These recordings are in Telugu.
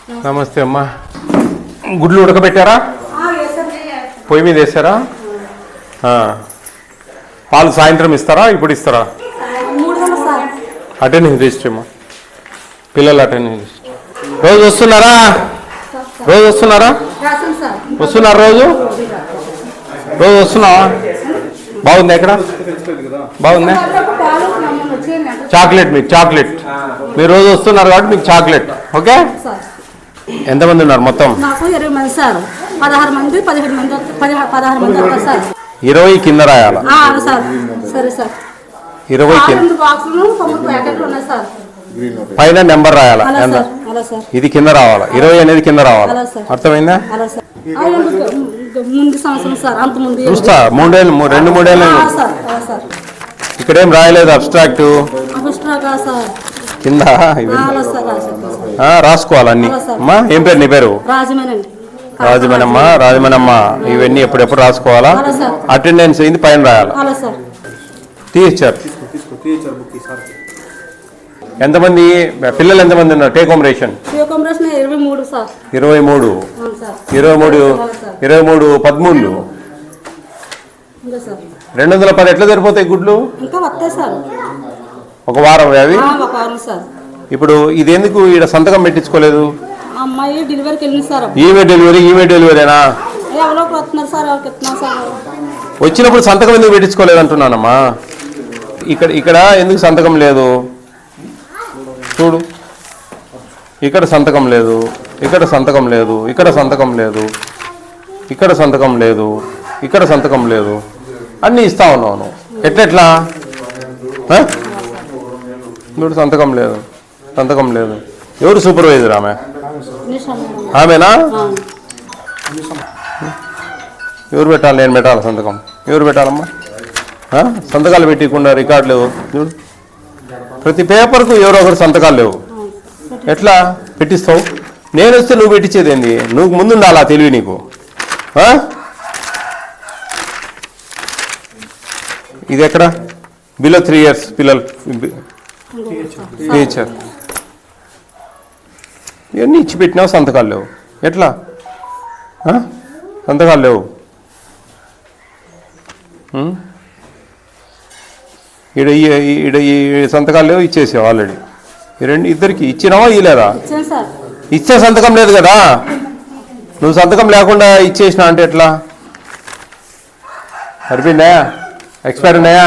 నమస్తే అమ్మా. గుడ్లు ఉడకబెట్టారా? పొయ్యి మీద వేసారా? పాలు సాయంత్రం ఇస్తారా, ఇప్పుడు ఇస్తారా? అటెండెన్స్ రిజిస్టర్ అమ్మా, పిల్లలు అటెండెన్స్ రిజిస్టర్. రోజు వస్తున్నారా? రోజు వస్తున్నారా? వస్తున్నారు రోజు? రోజు వస్తున్నావా? బాగుంది. ఎక్కడ బాగుందా? చాక్లెట్, మీకు చాక్లెట్. మీరు రోజు వస్తున్నారు కాబట్టి మీకు చాక్లెట్. ఓకే. ఎంతమంది ఉన్నారు మొత్తం? 20 మంది సార్. 16 మంది 17 మంది 16 మంది వస్తారు సార్. 20 కింద రాయాలా? సార్ సరే సార్. 20 కింద బాక్సులు 9 ప్యాకెట్లు ఉన్నాయి సార్. పైన నెంబర్ రాయాలా? ఇది కింద రావాలా? 20 అనేది కింద రావాలా? అర్థమైందా? ముందు సంవత్సరం సార్, అంత ముందు చూస్తా. 2-3 ఏళ్ళు ఇక్కడేం రాయలేదు. అబ్స్ట్రాక్ట్ కింద రాసుకోవాలి అన్ని. అమ్మా ఏం పేరు? నీ పేరు? రాజమణమ్మ. రాజమణమ్మ, ఇవన్నీ ఎప్పుడెప్పుడు రాసుకోవాలా? అటెండెన్స్ అయింది పైన రాయాలి. టీచర్ ఎంతమంది పిల్లలు ఎంతమంది ఉన్నారు? Take home ration 23 sir. 23 13 210 ఎట్లా సరిపోతాయి గుడ్లు? ఇంకా వస్తాయి సార్. ఒక వారం అవి. సార్ ఇప్పుడు ఇది ఎందుకు ఈడ సంతకం పెట్టించుకోలేదు? అమ్మాయి డెలివరీకి వెళ్ళింది సార్. ఈమె డెలివరీనా? ఎవరోకి వస్తున్నారు సార్, వాళ్ళకి ఇస్తున్నారు సార్. వచ్చినప్పుడు సంతకం ఎందుకు పెట్టించుకోలేదు అంటున్నానమ్మా. ఇక్కడ ఎందుకు సంతకం లేదు? చూడు, ఇక్కడ సంతకం లేదు, ఇక్కడ సంతకం లేదు, ఇక్కడ సంతకం లేదు, ఇక్కడ సంతకం లేదు, ఇక్కడ సంతకం లేదు. అన్నీ ఇస్తా ఉన్నాను. ఎట్లా? ఇప్పుడు సంతకం లేదు, సంతకం లేదు. ఎవరు సూపర్వైజర్? ఆమెనా? ఎవరు పెట్టాలి? నేను పెట్టాలి సంతకం? ఎవరు పెట్టాలమ్మా? సంతకాలు పెట్టకుండా రికార్డు లేవు. చూడు, ప్రతి పేపర్కు ఎవరో ఒకరు సంతకాలు లేవు. ఎట్లా పెట్టిస్తావు? నేను వస్తే నువ్వు పెట్టించేది ఏంది? నువ్వు ముందుండాలా తెలివి నీకు. ఇది ఎక్కడ? బిలో 3 years పిల్లలు టీచర్ ఇవన్నీ ఇచ్చి పెట్టినావు, సంతకాలు లేవు. ఎట్లా? సంతకాలు లేవు. ఈడ ఈ సంతకాలు లేవు, ఇచ్చేసావు ఆల్రెడీ. ఇద్దరికి ఇచ్చినావా? ఇలేదా? ఇచ్చే సంతకం లేదు కదా. నువ్వు సంతకం లేకుండా ఇచ్చేసినా అంటే ఎట్లా? సరిపోయిందా? ఎక్స్పైర్ ఉన్నాయా?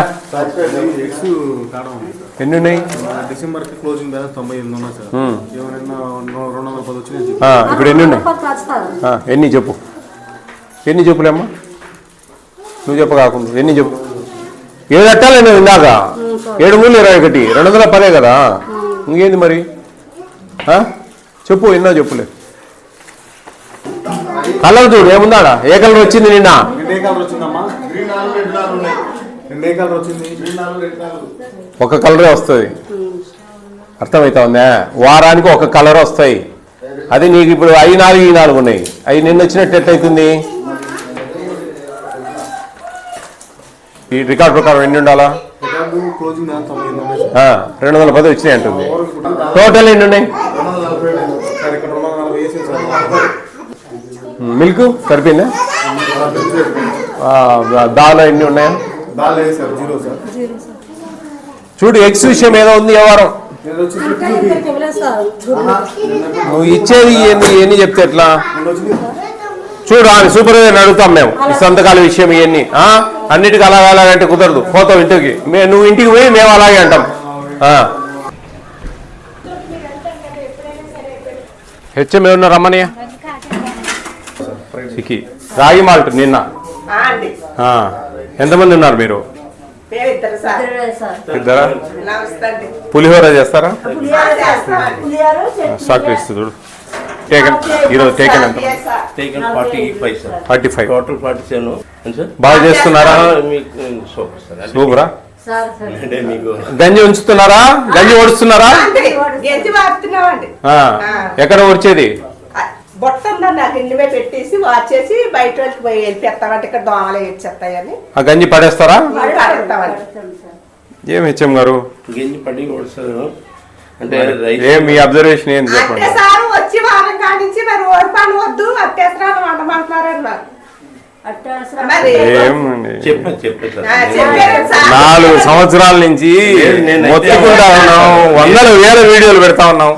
ఎన్ని ఉన్నాయి? డిసెంబర్ క్లోజింగ్ బ్యాలెన్స్ 98 ఉన్నాయి సార్. 210 వచ్చినాయి. ఇప్పుడు ఎన్ని ఉన్నాయి? ఎన్ని చెప్పు. ఎన్ని చెప్పులేమ్మా? నువ్వు చెప్ప కాకుండా ఎన్ని చెప్పు. 7 అట్టాలి నేను ఇందాక. 7 3 21 210 కదా. ఇంకేంది మరి? చెప్పు, ఎన్నో చెప్పులే. కలర్ చూడు ఏముందాడా? ఏ కలర్ వచ్చింది నిన్న? ఒక కలరే వస్తుంది. అర్థమవుతా ఉందా? వారానికి ఒక కలర్ వస్తాయి. అది నీకు ఇప్పుడు 4 ఈ 4 ఉన్నాయి. అవి నిన్న వచ్చినట్టు ఎట్లయితుంది? ఈ రికార్డ్ ప్రకారం ఎన్ని ఉండాలా? 210 వచ్చినాయి అంటుంది. టోటల్ ఎన్ని ఉన్నాయి? మిల్క్ సరిపోయిందా? దాల్ ఎన్ని ఉన్నాయా? చూడు, ఎక్స్ విషయం ఏదో ఉంది. వ్యవహారం నువ్వు ఇచ్చేది ఎన్ని చెప్తే ఎట్లా? చూడు, సూపర్వైజర్ అడుగుతాం మేము ఈ సంతకాల విషయం. ఇవన్నీ అన్నిటికీ అలాగంటే కుదరదు. పోతావు ఇంటికి. నువ్వు ఇంటికి పోయి మేము అలాగే అంటాం. హెచ్ఎం ఏమన్నా రమ్మనియా? సికి రాగి మాల్ట్ నిన్న. ఎంతమంది ఉన్నారు మీరు? ఇద్దరా? పులిహోర చేస్తారా? సాక్రిస్ట్ చూడు. ఈరోజు టేకెన్ ఎంత? 45. బాగా చేస్తున్నారా? సూపరా? గంజి ఉంచుతున్నారా? గంజి ఓడుస్తున్నారా? ఎక్కడ ఓడ్చేది? ఆ గంజి పడేస్తారా? ఏం హెచ్ఎం గారు గంజి పడి ఓడుస్తారు. అంటే మీ అబ్జర్వేషన్ ఏంటి చెప్పండి. అత్యవసరాలు వద్దు అత్యవసరాలు వండమంటున్నారని మరి మరి ఏమండి చెప్పండి సార్. చెప్పారు సార్. 4 సంవత్సరాల నుంచి మొత్తుకుంటా ఉన్నాం, వందల వేల వీడియోలు పెడతా ఉన్నాం,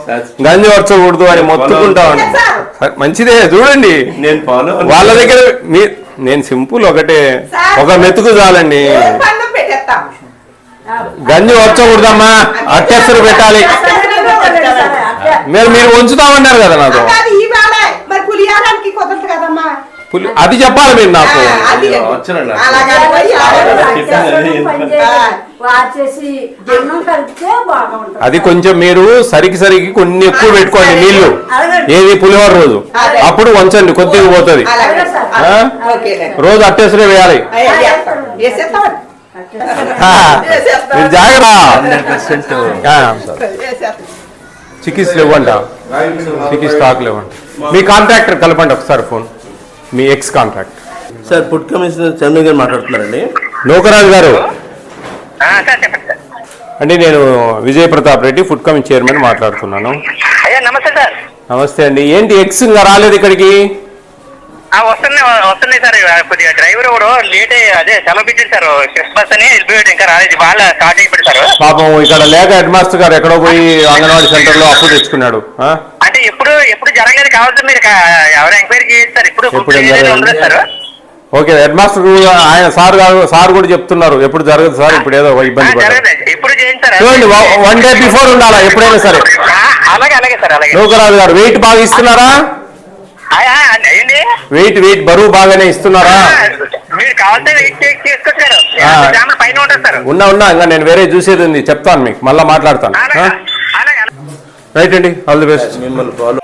గంజి వర్చకూడదు అని మొత్తుకుంటా ఉన్నాం. సరే, మంచిదే చూడండి. నేను ఫాలో వాళ్ళ దగ్గర నేను సింపుల్ ఒకటే, ఒక మెతుకు చాలండి. ఏ పన్ను పెట్టేస్తాం గంజి వర్చకూడదమ్మా, అట్టెసరు పెట్టాలి. మీరు ఉంచుతామన్నారు కదా నాతో. అది ఇవాళ మరి పులియారానికి కుదరదు కదమ్మా అది చెప్పాలి మీరు నాకు. అది వచ్చానండి. అలాగే పోయి వాచేసి జన్నం కలిపితే బాగుంటుంది. అది కొంచెం మీరు సరికి కొన్ని ఎక్కువ పెట్టుకోండి నీళ్లు, ఏది పులిహోర రోజు, అప్పుడు వంచండి, కొద్దిగా పోతుంది. అలాగే ఆ? ఓకేనండి. రోజు అట్టేసరే వేయాలి. వేసేస్తామండి మీరు జాగ్రత్త. 100% వేసేస్తాం చికిత్సలు ఇవ్వంట, చికిత్స స్టాక్ లేవంట. మీ కాంట్రాక్టర్ కలపండి ఒకసారి ఫోన్, మీ ex contract. Sir food commissioner Chandra garu మాట్లాడుతున్నారండి. నూకరాజు గారు సార్ చెప్పండి సార్. అండి, నేను Vijay Pratap Reddy, food commission chairman మాట్లాడుతున్నాను. అయ్యా నమస్తే సార్. నమస్తే అండి. ఏంటి ఎక్స్ ఇంకా రాలేదు ఇక్కడికి? వస్తున్నాయి సార్. కొద్దిగా డ్రైవర్ కూడా లేట్ అదే సెలవు పెట్టారు సార్. క్రిస్మస్ అని వెళ్ళిపోయాడు, ఇంకా రాలేదు. వాళ్ళ స్టార్ట్ అయిపోయాడు సార్. పాపం ఇక్కడ లేక హెడ్ మాస్టర్ గారు ఎక్కడో పోయి అంగన్వాడీ సెంటర్ లో అప్పు తెచ్చుకున్నాడు. ఆ? అంటే ఎప్పుడు జరగలేదు కావాలి మీరు ఎవరు ఎంక్వైరీ చేస్తారు. ఇప్పుడు ఉండదు సార్. ఓకే, హెడ్ మాస్టర్ ఆయన సార్ కూడా చెప్తున్నారు ఎప్పుడు జరగదు సార్, ఇప్పుడు ఏదో ఇబ్బంది పడ్డారు. జరగదు, ఇప్పుడు చేయండి సార్. చూడండి, 1 డే బిఫోర్ ఉండాలా ఎప్పుడైనా సరే. అలాగే సార్. అలాగే నూకరాజు గారు వెయిట్ బాగా ఇస్తున్నారా? అయ్యండి, వెయిట్ బరువు బాగానే ఇస్తున్నారా? మీరు కావాలంటే వెయిట్ తీసుకొచ్చారు. పైన ఉంటుంది సార్. ఉన్నా ఇంకా నేను వేరే చూసేది ఉంది, చెప్తాను మీకు, మళ్ళీ మాట్లాడతాను. అలాగే రైట్ అండి, ఆల్ ది బెస్ట్. మిమ్మల్ని ఫాలో